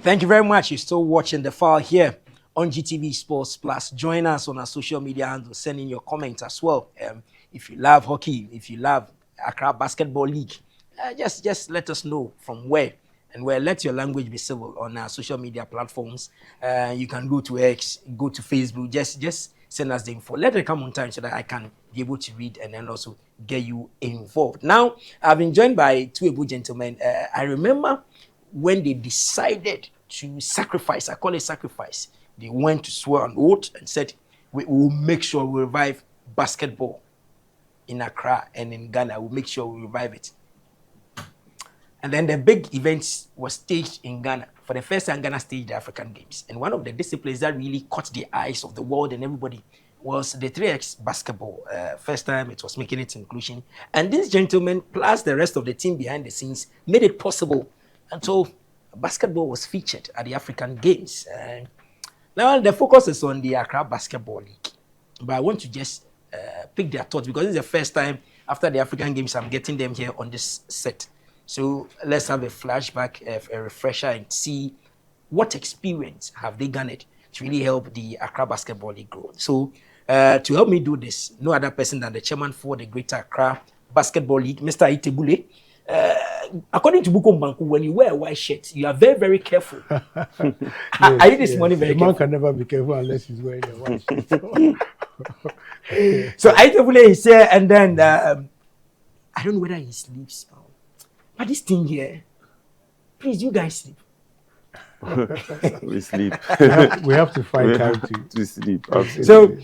Thank you very much. You're still watching The File here on GTV Sports Plus. Join us on our social media handles. Send in your comments as well. If you love hockey, if you love Accra Basketball League, just let us know from where and where. Let your language be civil on our social media platforms. You can go to X, go to Facebook. Just send us the info. Let it come on time so that I can be able to read and then also get you involved. Now, I've been joined by two able gentlemen. I remember when they decided to sacrifice, I call it sacrifice, they went to swear an oath and said, we will make sure we revive basketball in Accra and in Ghana. We'll make sure we revive it. And then the big event was staged in Ghana. For the first time, Ghana staged the African Games. And one of the disciplines that really caught the eyes of the world and everybody was the 3x basketball. First time it was making its inclusion. And these gentlemen, plus the rest of the team behind the scenes, made it possible. And so basketball was featured at the African Games. Now the focus is on the Accra Basketball League. But I want to just pick their thoughts because this is the first time after the African Games I'm getting them here on this set. So let's have a flashback, a refresher, and see what experience have they garnered to really help the Accra Basketball League grow. So to help me do this, no other person than the chairman for the Greater Accra Basketball League, Mr. Ayittey Bulley. According to Bukom Banku, when you wear a white shirt, you are very, very careful. Are you this morning very careful? Man can never be careful unless he's wearing a white shirt. So Ayittey Bulley is here, and then I don't know whether he sleeps. But this thing here, please, you guys sleep. We sleep. We have to find time to sleep. Absolutely. So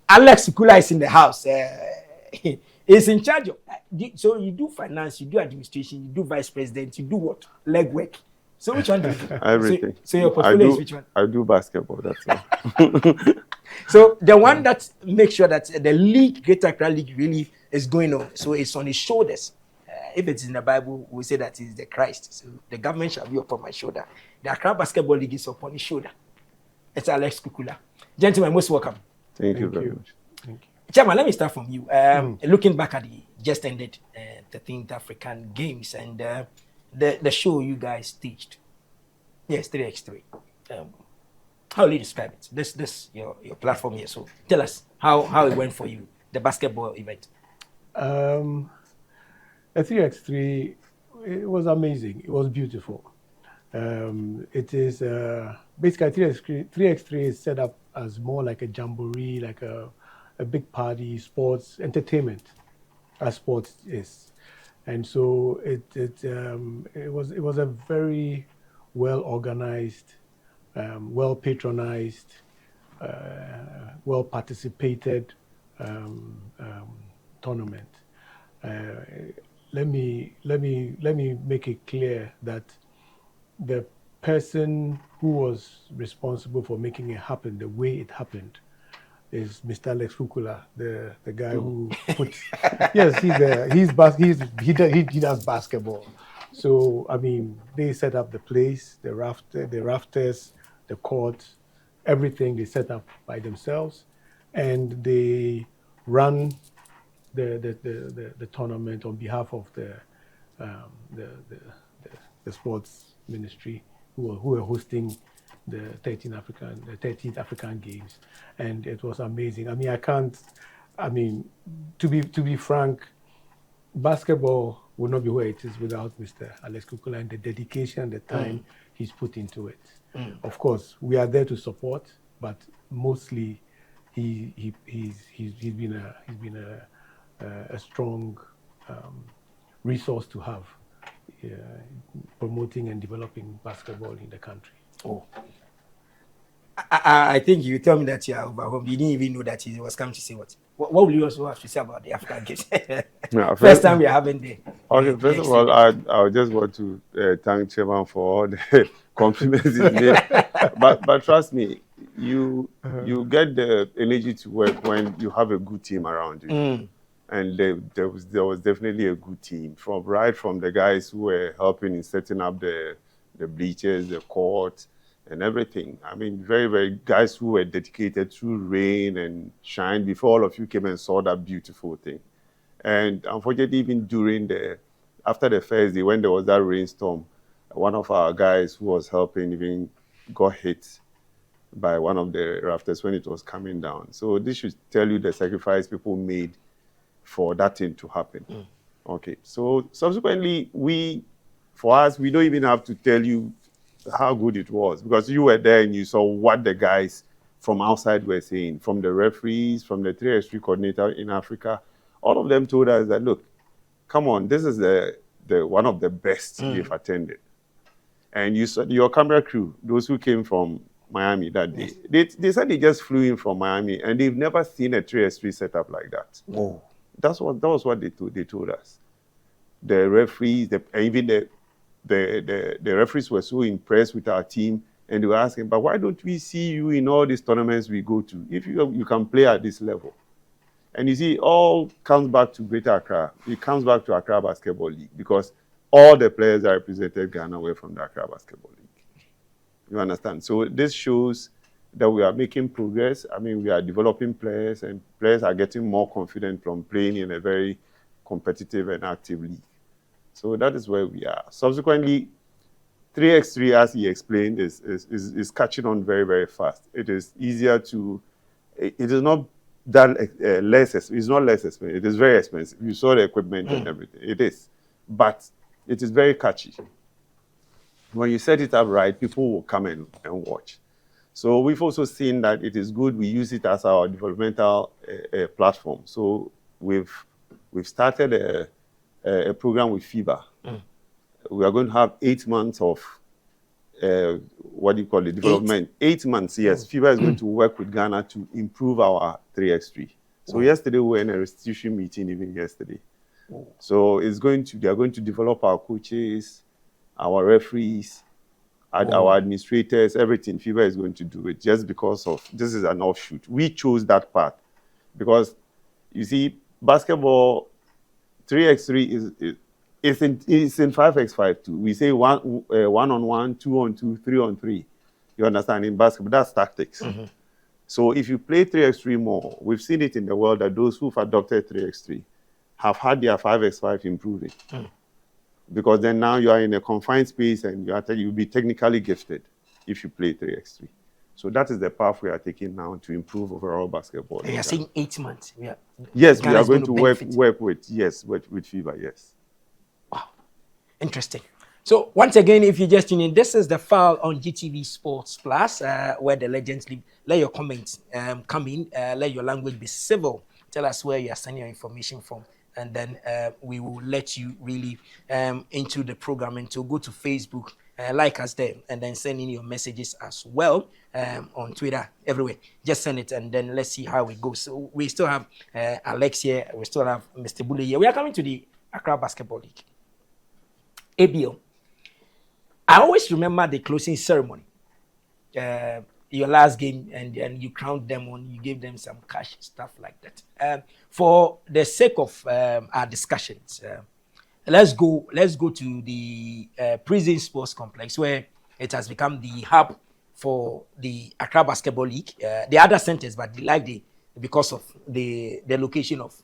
Alex Kukula is in the house. He's in charge of. So you do finance, you do administration, you do vice president, you do what? Leg work. So which one do you do? Everything. So your portfolio is which one? I do basketball, that's all. So the one that makes sure that the league, Greater Accra League, really is going on. So it's on his shoulders. If it's in the Bible, we say that is the Christ. So the government shall be upon my shoulder. The Accra Basketball League is upon his shoulder. It's Alex Kukula. Gentlemen, most welcome. Thank you very much. Thank you. Chairman, let me start from you. Looking back at the just ended 13th African Games and the show you guys staged. Yes, 3x3. How will you describe it? This your platform here. So tell us how it went for you, the basketball event. A 3x3, it was amazing. It was beautiful. It is basically 3x3 is set up as more like a jamboree, like a big party, sports, entertainment, as sports is. And so it was a very well organized, well patronized, well participated tournament. Let me make it clear that the person who was responsible for making it happen the way it happened is Mr. Alex Kukula, the guy who put. Yes, he does basketball. So I mean, they set up the place, the rafters, the court, everything they set up by themselves, and they run the tournament on behalf of the sports ministry who were hosting the 13th African Games, and it was amazing. I mean, to be frank, basketball would not be where it is without Mr. Alex Kukula and the dedication and the time he's put into it. Of course, we are there to support, but mostly he's been a strong resource to have promoting and developing basketball in the country. Oh, I think you tell me that you are overwhelmed. You didn't even know that he was coming to say what. What will you also have to say about the African Games? First time we are having the. Okay, first of all, I just want to thank Chairman for all the compliments he made. But trust me, you get the energy to work when you have a good team around you. And there was definitely a good team from the guys who were helping in setting up the bleachers, the court, and everything. I mean, very, very guys who were dedicated through rain and shine before all of you came and saw that beautiful thing. And unfortunately, even after the first day, when there was that rainstorm, One of our guys who was helping even got hit by one of the rafters when it was coming down. So this should tell you the sacrifice people made for that thing to happen. Okay. So subsequently, for us, we don't even have to tell you how good it was, because you were there and you saw what the guys from outside were saying, from the referees, from the 3x3 coordinator in Africa. All of them told us that, look, come on, this is the one of the best they've attended. And you saw your camera crew, those who came from Miami that day, they said they just flew in from Miami and they've never seen a 3x3 setup like that. Whoa. That was what they told us. The referees, even the referees were so impressed with our team, and they were asking, but why don't we see you in all these tournaments we go to if you can play at this level? And you see, it all comes back to Greater Accra. It comes back to Accra Basketball League, because all the players that represented Ghana were from the Accra Basketball League. You understand? So this shows that we are making progress. I mean, we are developing players, and players are getting more confident from playing in a very competitive and active league. So that is where we are. Subsequently, 3x3, as he explained, is catching on very, very fast. It is easier to, it is not that it's not less expensive. It is very expensive. You saw the equipment and everything. It is. But it is very catchy. When you set it up right, people will come and watch. So we've also seen that it is good. We use it as our developmental platform. So we've started a program with FIBA. We are going to have 8 months of what do you call it, development. 8 months, yes. FIBA is going to work with Ghana to improve our 3x3. So yesterday we were in a restitution meeting, even yesterday. So they are going to develop our coaches, our referees, our administrators, everything. FIBA is going to do it just because of this is an offshoot. We chose that path because you see, basketball 3x3 is in 5x5 too. We say one on one, 2 on 2, 3 on 3. You understand? In basketball, that's tactics. So if you play 3x3 more, we've seen it in the world that those who've adopted 3x3 have had their 5x5 improving. Because then now you are in a confined space and you'll be technically gifted if you play 3x3. So that is the path we are taking now to improve overall basketball. And you're saying 8 months? Yeah. Yes, we are going to work with FIBA, yes. Wow, interesting. So once again, if you just tune in, this is the file on GTV Sports Plus, where the legends live. Let your comments come in. Let your language be civil. Tell us where you are sending your information from. And then we will let you really into the program, and to go to Facebook, like us there, and then send in your messages as well on Twitter, everywhere. Just send it, and then let's see how it goes. So we still have Alex here. We still have Mr. Bulley here. We are coming to the Accra Basketball League, ABL. I always remember the closing ceremony. Your last game, and you crowned them on, you gave them some cash, stuff like that. For the sake of our discussions, let's go to the Prison Sports Complex, where it has become the hub for the Accra Basketball League. The other centers, but because of the location of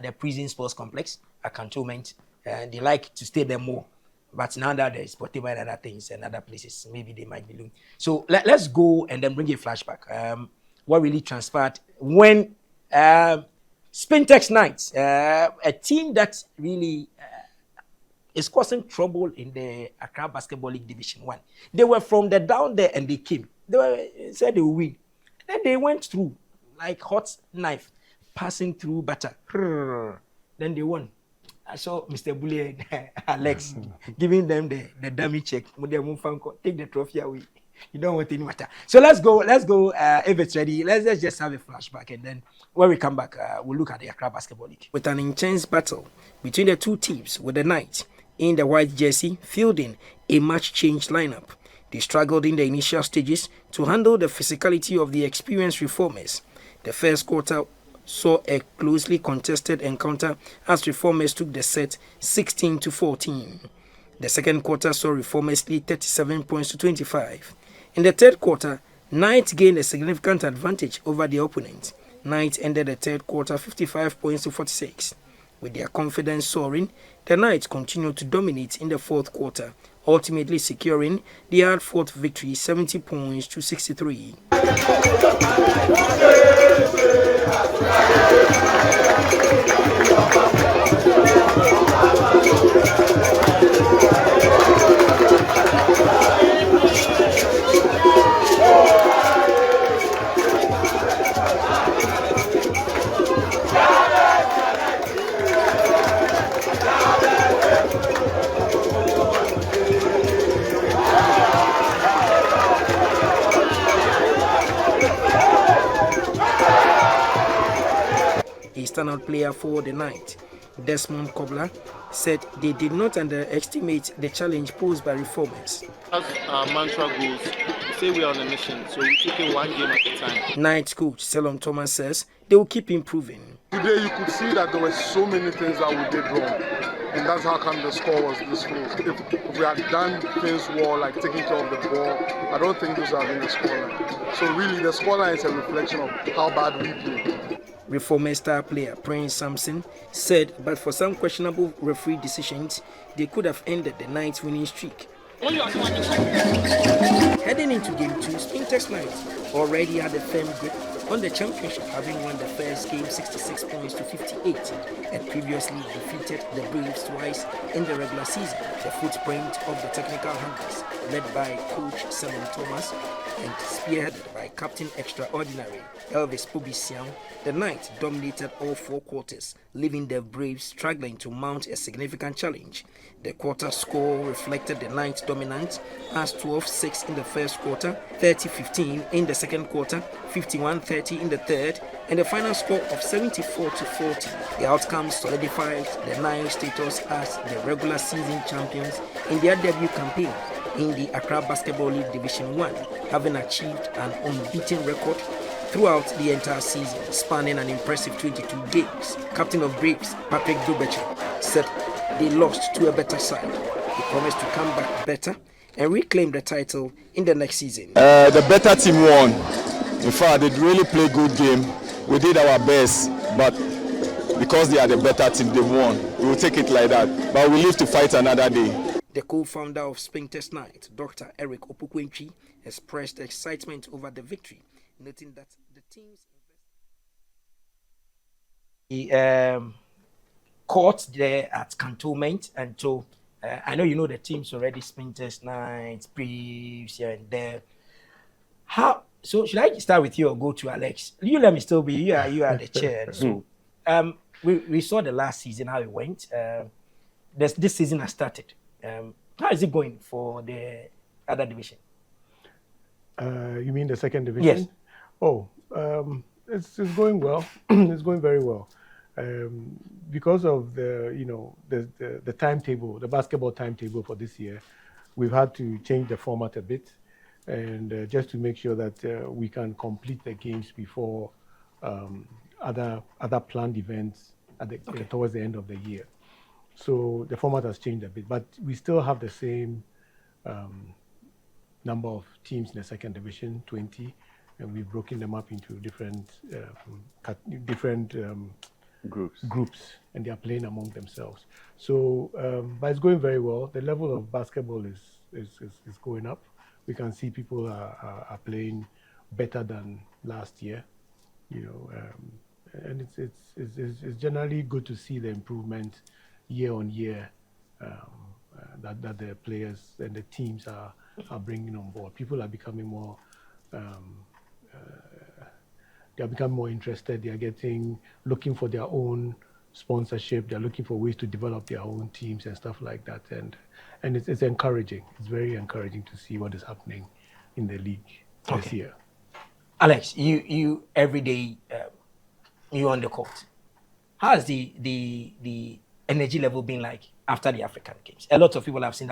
the Prison Sports Complex, a cantonment, they like to stay there more. But now that there's Sportiva and other things and other places, maybe they might be looking. So let's go and then bring a flashback. What really transpired when Spintex Knights, a team that really is causing trouble in the Accra Basketball League Division 1. They were from the down there and they came. They said they will win. Then they went through like hot knife, passing through butter. Then they won. I saw Mr. Bulley and Alex giving them the dummy check. Take the trophy away. You don't want any matter. So let's go. If it's ready, let's just have a flashback, and then when we come back, we'll look at the Accra Basketball League. With an intense battle between the two teams, with the Knights in the white jersey fielding a match-change lineup. They struggled in the initial stages to handle the physicality of the experienced reformers. The first quarter saw a closely contested encounter as reformers took the set 16-14. The second quarter saw reformers lead 37 points to 25. In the third quarter, Knights gained a significant advantage over the opponent. Knights ended the third quarter 55 points to 46. With their confidence soaring, the Knights continued to dominate in the fourth quarter, ultimately securing the hard-fought victory 70 points to 63. A standout player for the night, Desmond Kukula, said they did not underestimate the challenge posed by reformers. As our mantra goes, we say we are on a mission, so we take it one game at a time. Knights coach Selon Thomas says they will keep improving. Today you could see that there were so many things that we did wrong, and that's how come the score was this close. If we had done things well, like taking care of the ball, I don't think this would have been the scoreline. So really the scoreline is a reflection of how bad we played. Reformer star player Prince Sampson said, but for some questionable referee decisions, they could have ended the night's winning streak. Heading into Game 2, Spintex Knights already had a firm grip on the championship, having won the first game 66 points to 58, and previously defeated the Braves twice in the regular season. The footprint of the technical hunters, led by coach Selon Thomas and spearheaded by Captain Extraordinary Elvis Pobisian, the Knights dominated all four quarters, leaving the Braves struggling to mount a significant challenge. The quarter score reflected the Knights' dominance as 12-6 in the first quarter, 30-15 in the second quarter, 51-30 in the third, and a final score of 74-40. The outcome solidified the Knights' status as the regular season champions in their debut campaign in the Accra Basketball League Division 1, having achieved an unbeaten record throughout the entire season, spanning an impressive 22 games. Captain of Braves, Patrick Dubeche, said they lost to a better side. He promised to come back better and reclaim the title in the next season. The better team won. In fact, they really played good game. We did our best, but because they are the better team, they won. We will take it like that. But we live to fight another day. The co-founder of Spintex Knights, Dr. Eric Opukwenchi, expressed excitement over the victory, noting that the team's court there at Cantonment, and so I know you know the teams already, Spintex Knights, Braves here and there. How? So should I start with you or go to Alex? You let me still be. You are the chair. So we saw the last season how it went. This season has started. How is it going for the other division? You mean the second division? Yes. Oh, it's going well. It's going very well. Because of the timetable, the basketball timetable for this year, we've had to change the format a bit, and just to make sure that we can complete the games before other planned events towards the end of the year. So the format has changed a bit, but we still have the same number of teams in the second division, 20, and we've broken them up into different groups, and they are playing among themselves. So, but it's going very well. The level of basketball is going up. We can see people are playing better than last year, and it's generally good to see the improvement year on year that the players and the teams are bringing on board. People are becoming more interested. They are looking for their own sponsorship. They're looking for ways to develop their own teams and stuff like that. And it's encouraging. It's very encouraging to see what is happening in the league this year. Alex, you every day you on the court. How has the energy level been like after the African Games? A lot of people have seen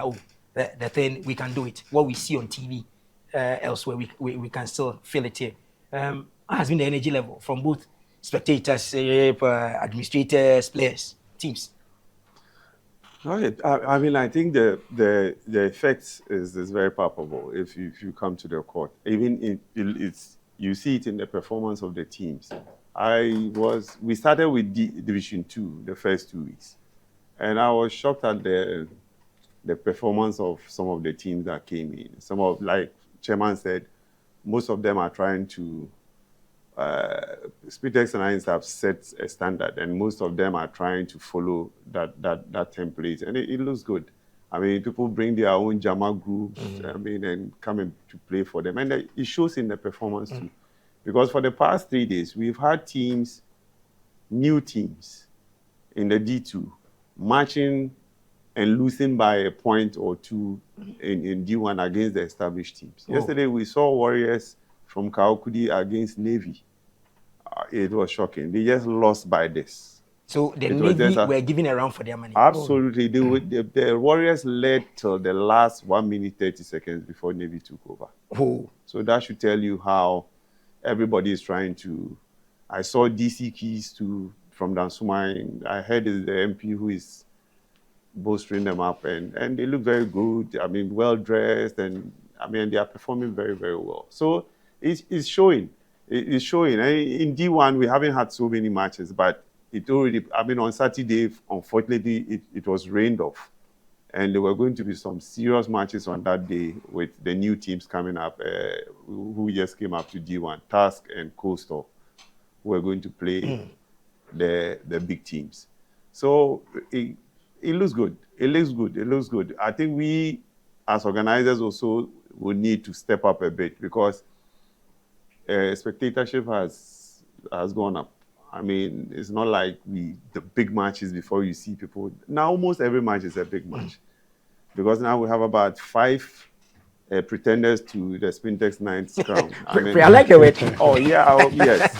that the thing, we can do it. What we see on TV elsewhere, we can still feel it here. How has been the energy level from both spectators, administrators, players, teams? Right. I mean, I think the effect is very palpable if you come to the court. Even you see it in the performance of the teams. We started with Division 2 the first 2 weeks. And I was shocked at the performance of some of the teams that came in. Some of, like Chairman said, most of them are trying to, Spitex and Lions have set a standard, and most of them are trying to follow that template, and it looks good. I mean, people bring their own Jama groups, and come in to play for them, and it shows in the performance too. Because for the past 3 days, we've had teams, new teams, in the D2, marching and losing by a point or two in D1 against the established teams. Yesterday, we saw Warriors from Kaokudi against Navy. It was shocking. They just lost by this. So the Navy were giving a run for their money. Absolutely. The Warriors led till the last 1 minute 30 seconds before Navy took over. So that should tell you how everybody is trying to. I saw DC Keys from Dansuma. I heard it's the MP who is bolstering them up, and they look very good. I mean, well dressed, and I mean they are performing very, very well. So it's showing. It's showing. In D1 we haven't had so many matches, but it already. I mean, on Saturday, unfortunately, it was rained off, and there were going to be some serious matches on that day with the new teams coming up, who just came up to D1, Task and Coastal, who were going to play the big teams. So it looks good. It looks good. It looks good. I think we, as organizers, also will need to step up a bit, because spectatorship has gone up. I mean, it's not like the big matches before you see people. Now almost every match is a big match, because now we have about 5 pretenders to the Spintex Ninth crown. I like the way. Oh yeah, yes.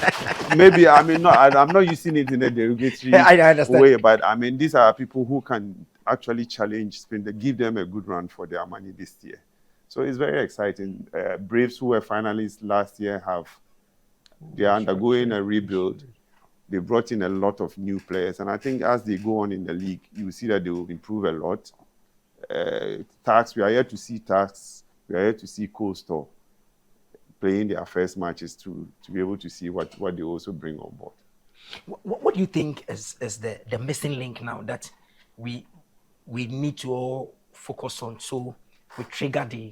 Maybe I'm not using it in a derogatory way, but I mean these are people who can actually challenge Spintex, give them a good run for their money this year. So it's very exciting. Braves, who were finalists last year, they are undergoing a rebuild. They brought in a lot of new players, and I think as they go on in the league, you will see that they will improve a lot. Tax, we are here to see Tax. We are here to see Coastal playing their first matches to be able to see what they also bring on board. What do you think is the missing link now that we need to all focus on, so we trigger the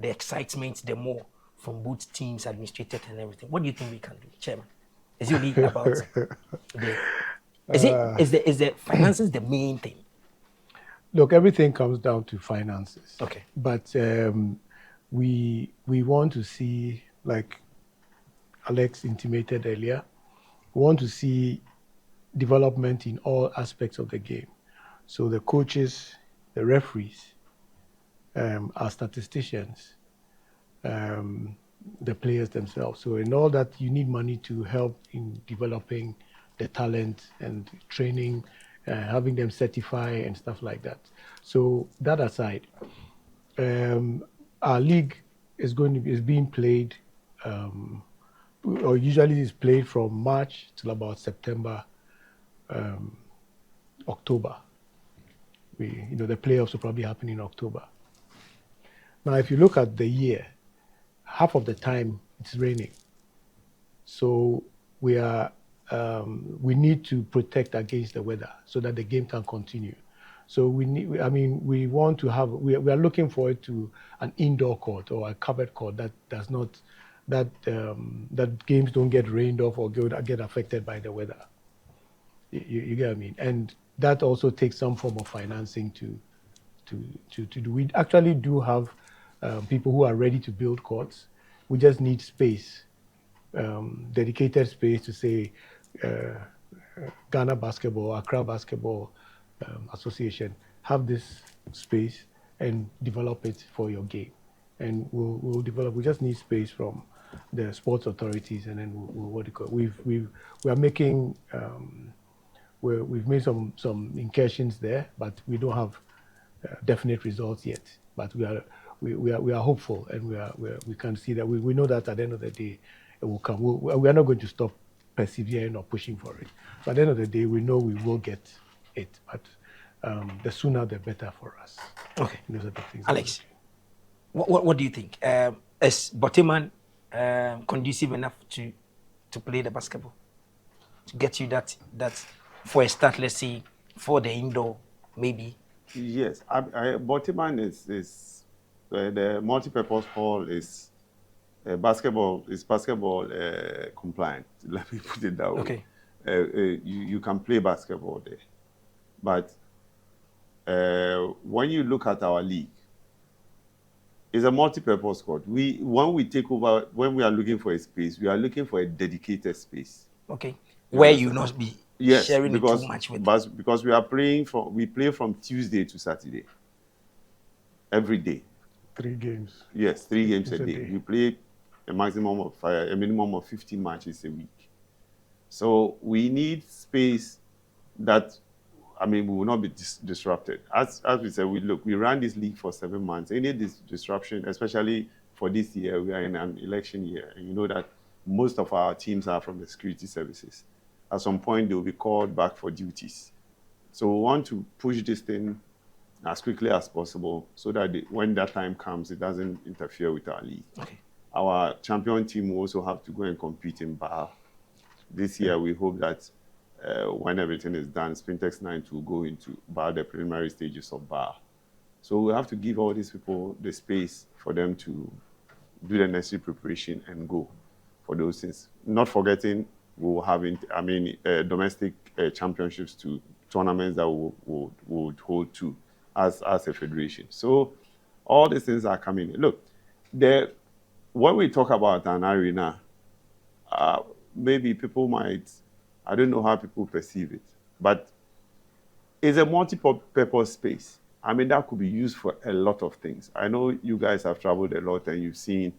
excitement the more from both teams, administrators, and everything? What do you think we can do, Chairman? Is it really about is the finances the main thing? Look, everything comes down to finances. Okay. But we want to see, like Alex intimated earlier, we want to see development in all aspects of the game. So the coaches, the referees, our statisticians, the players themselves. So in all that, you need money to help in developing the talent and training, having them certify and stuff like that. So that aside, our league is being played, or usually is played from March till about September, October. The playoffs will probably happen in October. Now, if you look at the year, half of the time it's raining. So we need to protect against the weather so that the game can continue. So we are looking forward to an indoor court or a covered court that does not, that games don't get rained off or get affected by the weather. You get what I mean? And that also takes some form of financing to do. We actually do have people who are ready to build courts. We just need space, dedicated space to say, Ghana Basketball, Accra Basketball Association, have this space and develop it for your game. And we'll develop. We just need space from the sports authorities, and then we've made some incursions there, but we don't have definite results yet. But we are hopeful, and we can see that we know that at the end of the day it will come. We are not going to stop persevering or pushing for it. But at the end of the day, we know we will get it. But the sooner the better for us. Okay. Those are the things. Alex, what do you think? Is Boteman conducive enough to to play the basketball? To get you that for a start, let's say, for the indoor, maybe? Yes, Baltimore is the multi-purpose hall is basketball compliant. Let me put it that way. Okay. You can play basketball there, but when you look at our league, it's a multi-purpose court. When we are looking for a space, we are looking for a dedicated space. Okay. Where you not be sharing because, it too much with. Because we play from Tuesday to Saturday. Every day. 3 games. Yes, 3 games a day. We play a minimum of 50 matches a week. So we need space that, we will not be disrupted. As we said, we ran this league for 7 months. Any disruption, especially for this year, we are in an election year, and you know that most of our teams are from the security services. At some point, they will be called back for duties. So we want to push this thing as quickly as possible so that when that time comes, it doesn't interfere with our league. Okay. Our champion team will also have to go and compete in Bar. This year, we hope that when everything is done, Spintex 9 will go into Bar, the preliminary stages of Bar. So we have to give all these people the space for them to do the necessary preparation and go for those things. Not forgetting, we will have domestic championships to tournaments that we would hold to as a federation. So all these things are coming in. Look, when we talk about an arena, maybe people might, I don't know how people perceive it, but it's a multi-purpose space. That could be used for a lot of things. I know you guys have traveled a lot and you've seen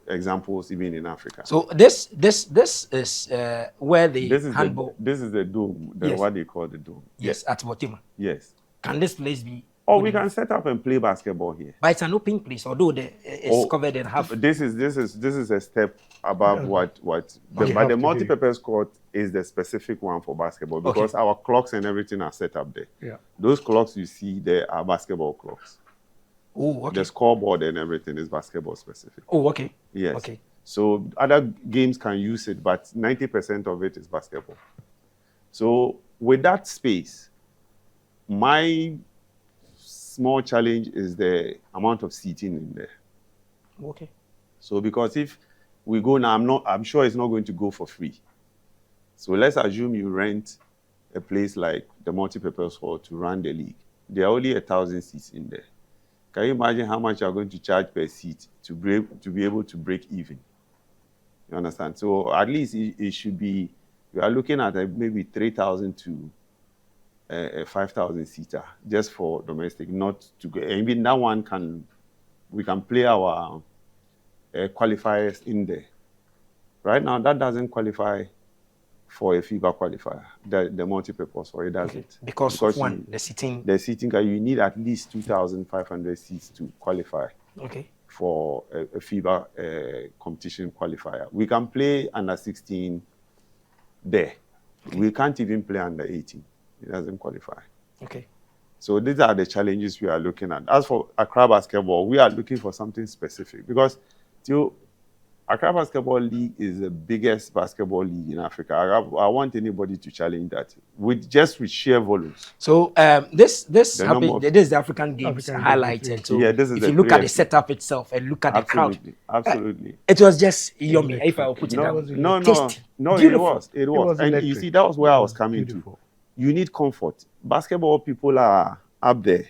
examples even in Africa. So this is where the handball. This is the dome, what they call the dome. Yes, at Baltimore. Yes. Can this place be? Or we can set up and play basketball here. But it's an open place, although it's covered in half. This is a step above what. But the multi-purpose court is the specific one for basketball because our clocks and everything are set up there. Yeah. Those clocks you see there are basketball clocks. Oh, okay. The scoreboard and everything is basketball specific. Oh, okay. Yes. Okay. So other games can use it, but 90% of it is basketball. So with that space, my small challenge is the amount of seating in there. Okay. So because if we go now, I'm sure it's not going to go for free. So let's assume you rent a place like the multi-purpose hall to run the league. There are only 1,000 seats in there. Can you imagine how much you're going to charge per seat to be able to break even? You understand? So at least it should be, we are looking at maybe 3,000 to a 5,000 seater just for domestic, not to go. Even that one we can play our qualifiers in there. Right now, that doesn't qualify for a FIBA qualifier, the multi-purpose, or it doesn't. Okay. Because one, the seating. The seating, you need at least 2,500 seats to qualify. Okay. For a FIBA competition qualifier. We can play under 16 there. Okay. We can't even play under 18. It doesn't qualify. Okay. So these are the challenges we are looking at. As for Accra Basketball, we are looking for something specific because Accra Basketball League is the biggest basketball league in Africa. I want anybody to challenge that with sheer volumes. So this is the African Games highlighted. So yeah, this is if you look at the setup itself and look at the crowd, absolutely, it was just yummy. If I will put it down, no, it was, and you see that was where I was coming to. You need comfort. Basketball people are up there.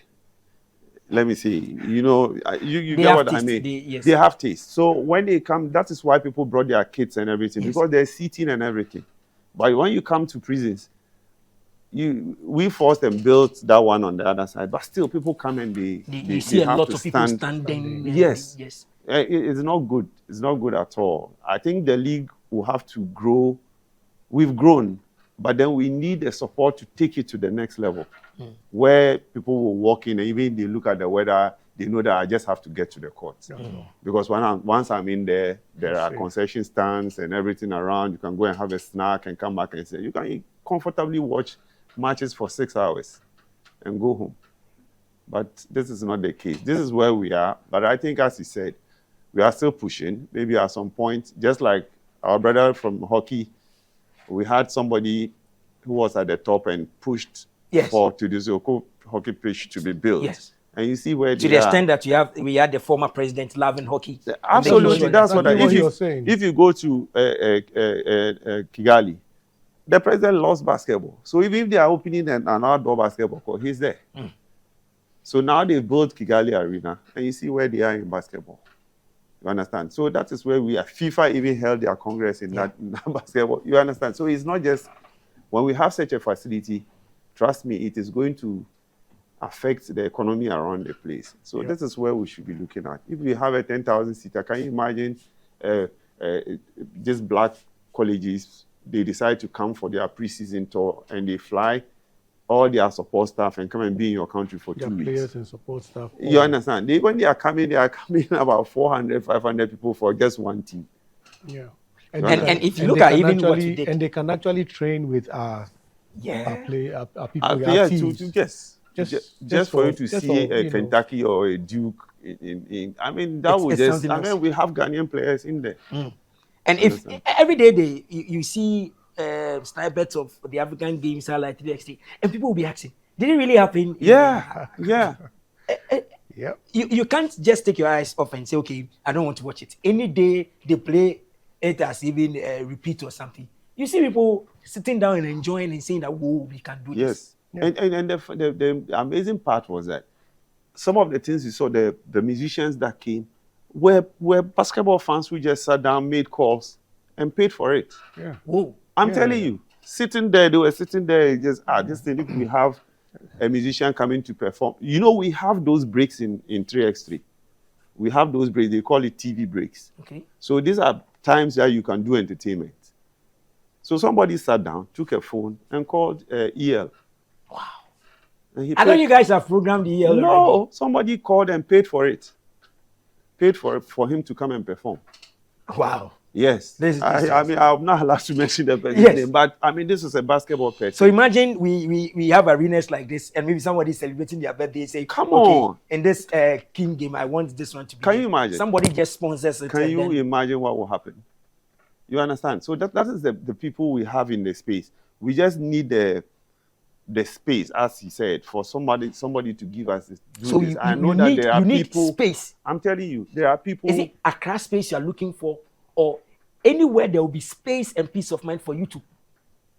Let me see. You get what I mean. They have taste. So when they come, that is why people brought their kids and everything because there's seating and everything. But when you come to prisons, we forced and built that one on the other side. But still, people come and they see a lot of people standing. Yes. It's not good. It's not good at all. I think the league will have to grow. We've grown, but then we need the support to take it to the next level, where people will walk in and even they look at the weather, they know that I just have to get to the court. Because once I'm in there, there are concession stands and everything around. You can go and have a snack and come back and say, you can comfortably watch matches for 6 hours and go home. But this is not the case. This is where we are. But I think, as he said, we are still pushing. Maybe at some point, just like our brother from hockey, we had somebody who was at the top and pushed for to this hockey pitch to be built. Yes. And you see where to the extent that we had the former president loving hockey. Absolutely, that's what you're saying. If you go to Kigali, the president loves basketball. So if they are opening an outdoor basketball court, he's there. So now they built Kigali Arena, and you see where they are in basketball. You understand? So that is where we are. FIFA even held their congress in that basketball. You understand? So it's not just when we have such a facility. Trust me, it is going to affect the economy around the place. So this is where we should be looking at. If we have a 10,000 seater, can you imagine just black colleges? They decide to come for their preseason tour and they fly all their support staff and come and be in your country for 2 weeks. Players and support staff. You understand? When they are coming about 400, 500 people for just one team. Yeah. And if you look at even what you did. And they can actually train with our people. Our teams. Just for you to see a Kentucky or a Duke. I mean, that would just. I mean, we have Ghanaian players in there. And if every day you see snippets of the African games highlighted NXT, and people will be asking, did it really happen? Yeah. You can't just take your eyes off and say, okay, I don't want to watch it. Any day they play it as even a repeat or something. You see people sitting down and enjoying and saying that, whoa, we can do this. And the amazing part was that some of the things you saw, the musicians that came were basketball fans who just sat down, made calls, and paid for it. Yeah. Whoa. I'm telling you, they were sitting there, just, this thing, if we have a musician coming to perform. You know, we have those breaks in 3x3. We have those breaks, they call it TV breaks. Okay. So these are times that you can do entertainment. So somebody sat down, took a phone, and called EL. Wow. And I know you guys have programmed EL No, already. somebody called and paid for it. Paid for him to come and perform. Wow. Yes. I mean, I'm not allowed to mention the person's name, but I mean, this is a basketball person. So imagine we have arenas like this, and maybe somebody celebrating their birthday say, come on, in this King game, I want this one to be. Can you imagine? Somebody just sponsors it. Can you imagine what will happen? You understand? So that is the people we have in the space. We just need the space, as he said, for somebody to give us this. I know that there are people. Space. I'm telling you, there are people. Is it Accra space you are looking for, or anywhere there will be space and peace of mind for you to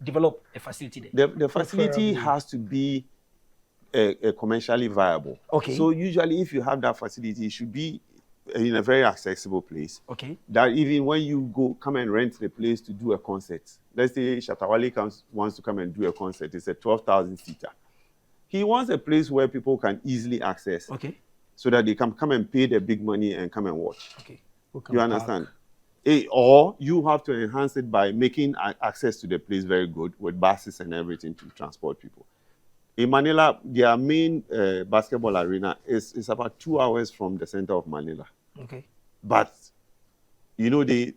develop a facility there? The facility has to be commercially viable. Okay. So usually, if you have that facility, it should be in a very accessible place. Okay. That even when you come and rent the place to do a concert, let's say Shatawale wants to come and do a concert, it's a 12,000 seater. He wants a place where people can easily access. Okay. So that they can come and pay the big money and come and watch. Okay. You understand? Or you have to enhance it by making access to the place very good with buses and everything to transport people. In Manila, their main basketball arena is about 2 hours from the center of Manila. Okay. But, you know, the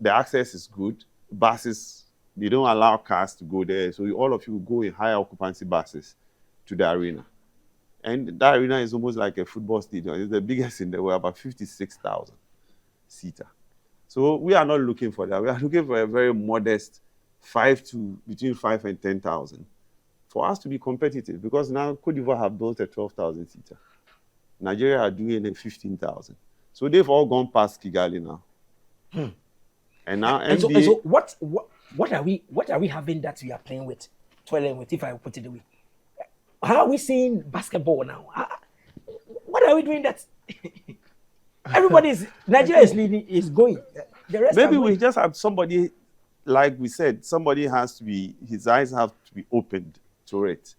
access is good. Buses, they don't allow cars to go there. So all of you go in high occupancy buses to the arena. And that arena is almost like a football stadium. It's the biggest in the world, about 56,000 seater. So we are not looking for that. We are looking for a very modest between 5 and 10,000 for us to be competitive. Because now Cote d'Ivoire have built a 12,000 seater. Nigeria are doing a 15,000. So they've all gone past Kigali now. And now NBA. So what are we having that we are playing with, toiling with, if I put it away? How are we seeing basketball now? What are we doing that? Nigeria is leading, is going. The rest maybe we just have somebody, like we said, somebody has to be, his eyes have to be opened to it.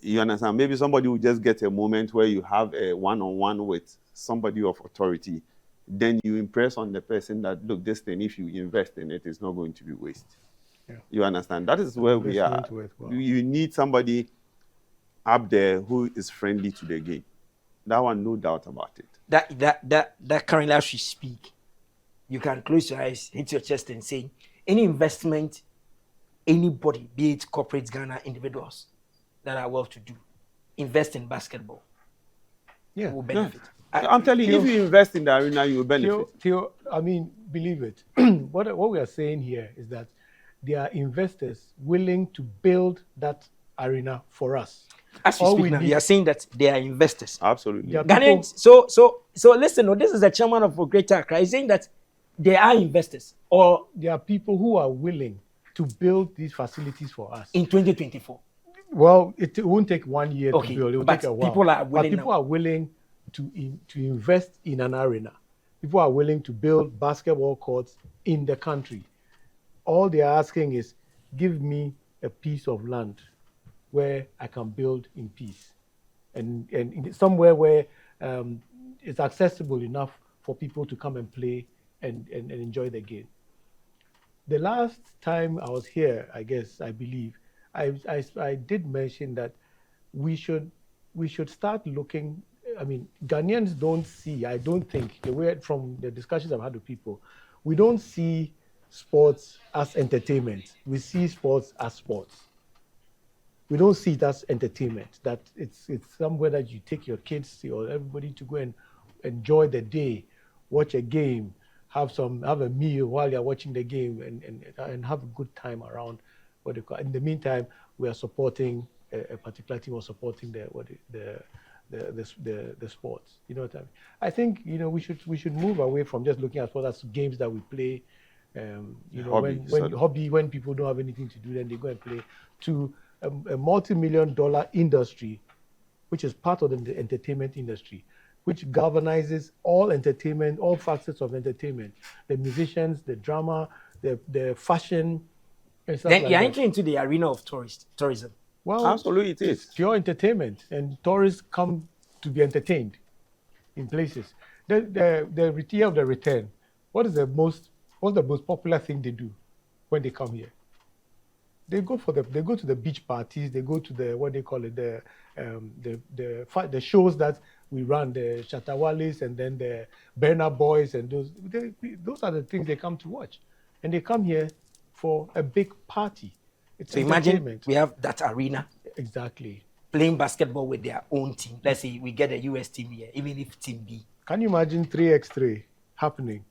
You understand? Maybe somebody will just get a moment where you have a one-on-one with somebody of authority. Then you impress on the person that, look, this thing, if you invest in it, it's not going to be waste. Yeah. You understand? That is where we are. Well. You need somebody up there who is friendly to the game. That one, no doubt about it. That currently, as you speak, you can close your eyes, hit your chest and say, any investment, anybody, be it corporate Ghana, individuals that are well to do, invest in basketball. Yeah. Will benefit. I'm telling you, if you invest in the arena, you will benefit. Theo, I mean, believe it. What we are saying here is that there are investors willing to build that arena for us. As you All speak we now, need- you are saying that they are investors. Absolutely. Yeah. Ghanaians, so listen, no, this is the chairman of Greater Accra. He's saying that they are investors or There are people who are willing to build these facilities for us. in 2024. Well, it won't take 1 year Okay, to build. It will but take a while. people are willing But people now. are willing to invest in an arena. People are willing to build basketball courts in the country. All they are asking is, give me a piece of land where I can build in peace, and somewhere where it's accessible enough for people to come and play and enjoy the game. The last time I was here, I believe, I did mention that we should start looking. I mean, Ghanaians don't see, I don't think, the way from the discussions I've had with people, we don't see sports as entertainment. We see sports as sports. We don't see it as entertainment, that it's somewhere that you take your kids or everybody to go and enjoy the day, watch a game, have a meal while you're watching the game and have a good time around what they call. In the meantime, we are supporting a particular team or supporting the sports. You know what I mean? I think we should move away from just looking at sports as games that we play. When people don't have anything to do, then they go and play, to a multi-million-dollar industry, which is part of the entertainment industry, which galvanizes all entertainment, all facets of entertainment, the musicians, the drama, the fashion, and stuff Then like you're that. entering into the arena of tourism. Well, Absolutely, it is. It's pure entertainment, and tourists come to be entertained in places. The year of the return, what's the most popular thing they do when they come here? They go to the beach parties. They go to the shows that we run, the Shatawales and then the Burna Boys, and those are the things they come to watch, and they come here for a big party. It's So imagine entertainment. we have that arena Exactly. playing basketball with their own team. Let's say we get a US team here, even if team B. Can you imagine 3x3 happening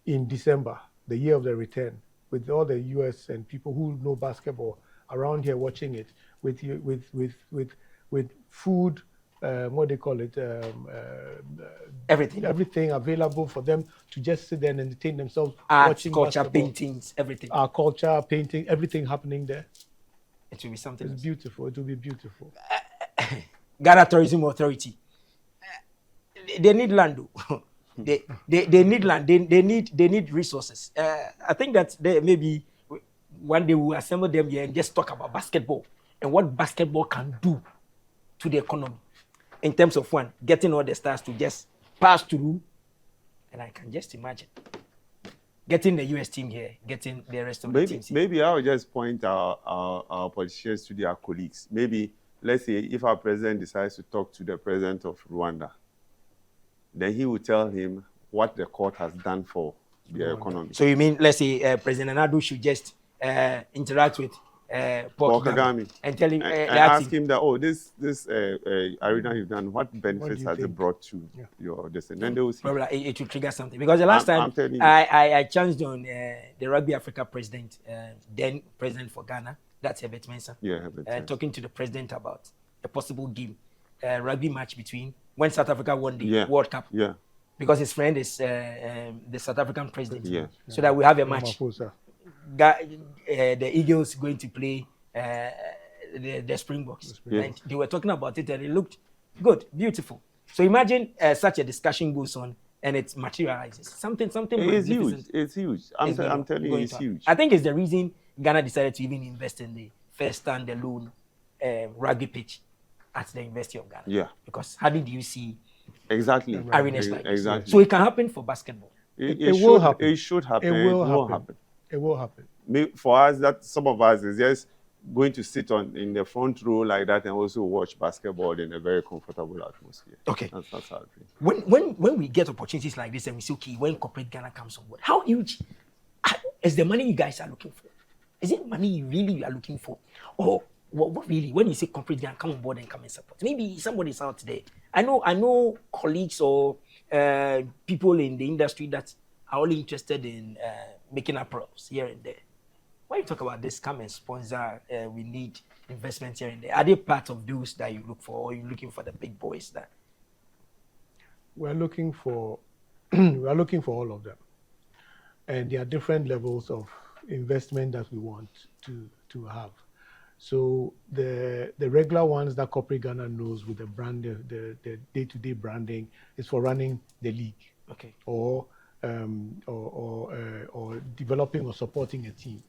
in December, the year of the return, with all the US and people who know basketball around here watching it, with food, what they call it, everything available for them to just sit there and entertain themselves, Art, watching culture, basketball. paintings, everything. Our culture, painting, everything happening there. It will be something. It's else. beautiful. It will be beautiful. Ghana Tourism Authority. They need land. Though. they need land. They need resources. I think that maybe one day we'll assemble them here and just talk about basketball and what basketball can do to the economy in terms of getting all the stars to just pass through. And I can just imagine getting the US team here, getting the rest of the teams here. Maybe I'll just point our politicians to their colleagues. Maybe, let's say, if our president decides to talk to the president of Rwanda, then he will tell him what the court has done for their economy. So you mean, let's say, President Nadu should just interact with Paul Kagame and tell him, and ask him that, this arena you've done, what benefits has it brought to your destiny? Then they will see. Probably it will trigger something. Because the last time I chanced on the Rugby Africa president, then president for Ghana, that's Herbert Mensah, talking to the president about a possible game, rugby match between when South Africa won the World Cup. Yeah. Because his friend is the South African president. Yeah. So that we have a match. The Eagles going to play the Springboks. Yeah. And they were talking about it and it looked good, beautiful. So imagine such a discussion goes on and it materializes. Something it's huge. It's huge. I'm telling you, it's huge. I think it's the reason Ghana decided to even invest in the first standalone rugby pitch at the University of Ghana. Yeah. Because how did you see exactly arenas like this? Exactly. So it can happen for basketball. It will happen. It should happen. It will happen. It will happen. For us, that some of us is just going to sit in the front row like that and also watch basketball in a very comfortable atmosphere. Okay. That's our dream. When we get opportunities like this and we say, okay, when corporate Ghana comes on board, how huge is the money you guys are looking for? Is it money you are looking for? Or what really, when you say corporate Ghana come on board and come and support, maybe somebody's out there I know colleagues or people in the industry that are only interested in making apparels here and there. When you talk about this, come and sponsor, we need investment here and there. Are they part of those that you look for, or are you looking for the big boys that? We're looking for we are looking for all of them, and there are different levels of investment that we want to have. So the regular ones that Corporate Ghana knows with the brand, the day-to-day branding is for running the league, Okay. or developing or supporting a team,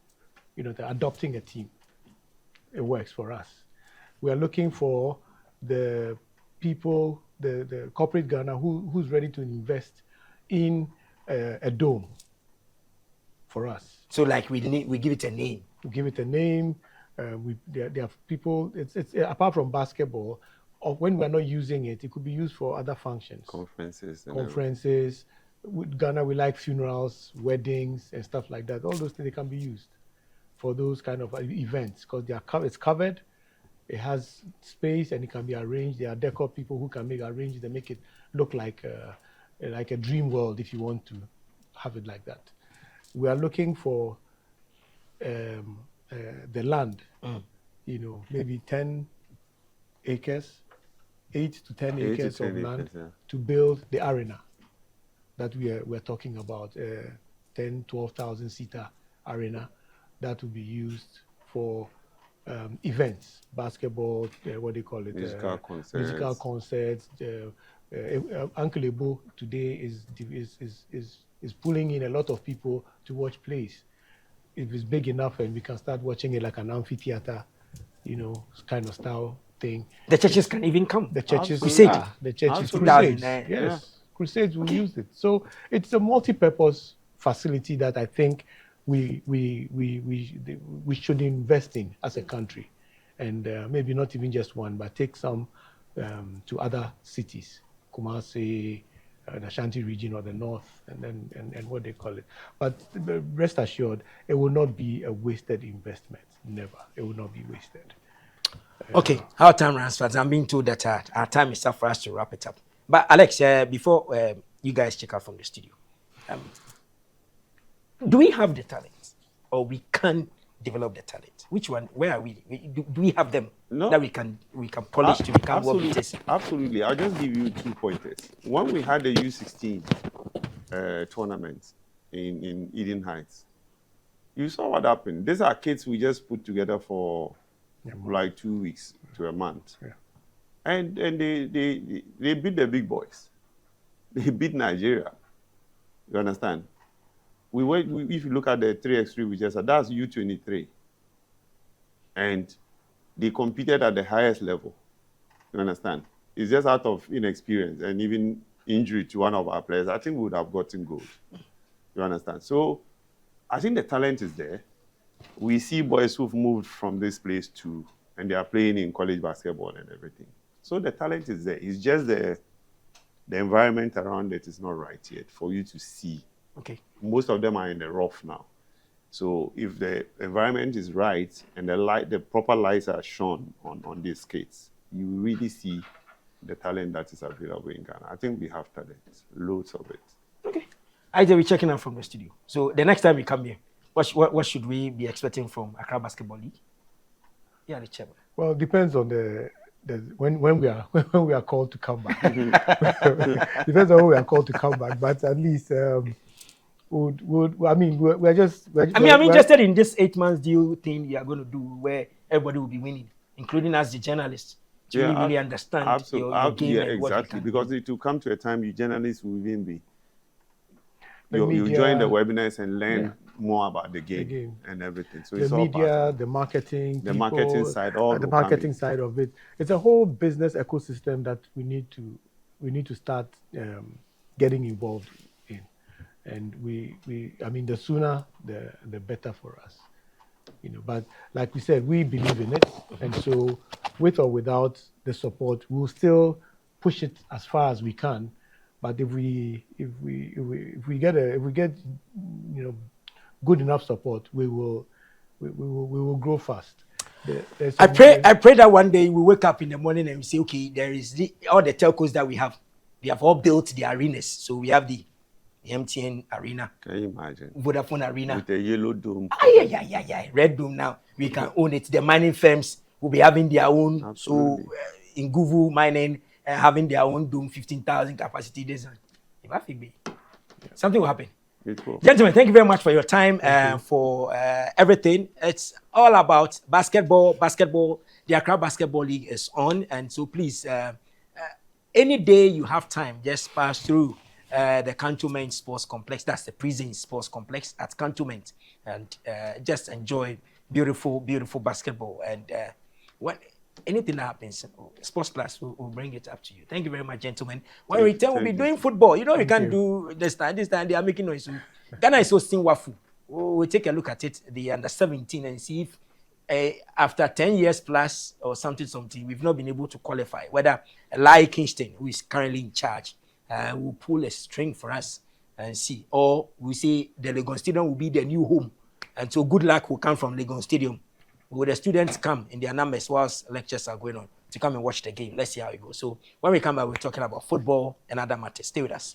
adopting a team. It works for us. We are looking for the people, the Corporate Ghana who's ready to invest in a dome for us. So like we give it a name. We give it a name. There are people. It's apart from basketball, or when we're not using it, it could be used for other functions. Conferences. With Ghana, we like funerals, weddings, and stuff like that. All those things, they can be used for those kind of events because it's covered. It has space and it can be arranged. There are decor people who can arrange it and make it look like a dream world if you want to have it like that. We are looking for the land, maybe 10 acres, 8 to 10 acres of land to build the arena that we're talking about, 10, 12,000 seater arena that will be used for events, basketball, what do you call it? Musical concerts. Musical concerts. Uncle Ebo today is pulling in a lot of people to watch plays. If it's big enough and we can start watching it like an amphitheater, kind of style thing. The churches can even come. The churches, the churches, crusades. Yes, yeah. Crusades will use it. So it's a multi-purpose facility that I think we should invest in as a country, and maybe not even just one, but take some to other cities, Kumasi, the Ashanti region or the north, and what they call it. But rest assured, it will not be a wasted investment. Never, it will not be wasted. Okay, our time runs fast. I'm being told that our time is up for us to wrap it up. But Alex, before you guys check out from the studio, do we have the talent, or we can develop the talent? Which one? Where are we? Do we have them that we can polish to become what it is? Absolutely. I'll just give you 2 pointers. When we had the U16 tournament in Eden Heights, you saw what happened. These are kids we just put together for like 2 weeks to a month. Yeah. And they beat the big boys. They beat Nigeria. You understand? If you look at the 3x3 we just had, that's U23. And they competed at the highest level. You understand? It's just out of inexperience and even injury to one of our players. I think we would have gotten gold. You understand? So I think the talent is there. We see boys who've moved from this place and they are playing in college basketball and everything. So the talent is there. It's just the environment around it is not right yet for you to see. Okay. Most of them are in the rough now. So if the environment is right and the proper lights are shone on these skates, you really see the talent that is available in Ghana. I think we have talent, loads of it. Okay. Ayittey, we're checking out from the studio. So the next time we come here, what should we be expecting from Accra Basketball League? Yeah, the chairman. Well, it depends on when we are called to come back. Depends on when we are called to come back, but at least I'm interested in this 8 months deal thing you are going to do where everybody will be winning, including us, the journalists, to really understand your game and what exactly. Because it will come to a time you journalists will even be. You join the webinars and learn more about the game and everything. So it's the all media, the marketing, the marketing side, the marketing side of it. It's a whole business ecosystem that we need to start getting involved in, and the sooner the better for us. But like we said, we believe in it, and so with or without the support, we'll still push it as far as we can. But if we get good enough support, we will grow fast. I pray that one day we wake up in the morning and we say, okay, there is all the telcos that we have. They have all built the arenas. So we have the MTN arena. Can you imagine? Vodafone arena. With a yellow dome. Yeah. Red dome now. We can own it. The mining firms will be having their own. Absolutely. So in Guvu mining, having their own dome, 15,000 capacity design. Something will happen. Gentlemen, thank you very much for your time for everything. It's all about basketball. The Accra Basketball League is on. And so please, any day you have time, just pass through the Cantonment Sports Complex. That's the prison sports complex at Cantonment. And just enjoy beautiful basketball. And when anything happens, Sports Plus will bring it up to you. Thank you very much, gentlemen. When we return, we'll be doing football. You know, we can't do this time. This time they are making noise. Ghana is hosting Wafu. We'll take a look at it, the under 17, and see if after 10 years plus or something, we've not been able to qualify. Whether Lai Kingston, who is currently in charge, will pull a string for us and see. Or we say the Legon Stadium will be the new home. And so good luck will come from Legon Stadium. Will the students come in their numbers whilst lectures are going on to come and watch the game? Let's see how it goes. So when we come back, we're talking about football and other matters. Stay with us.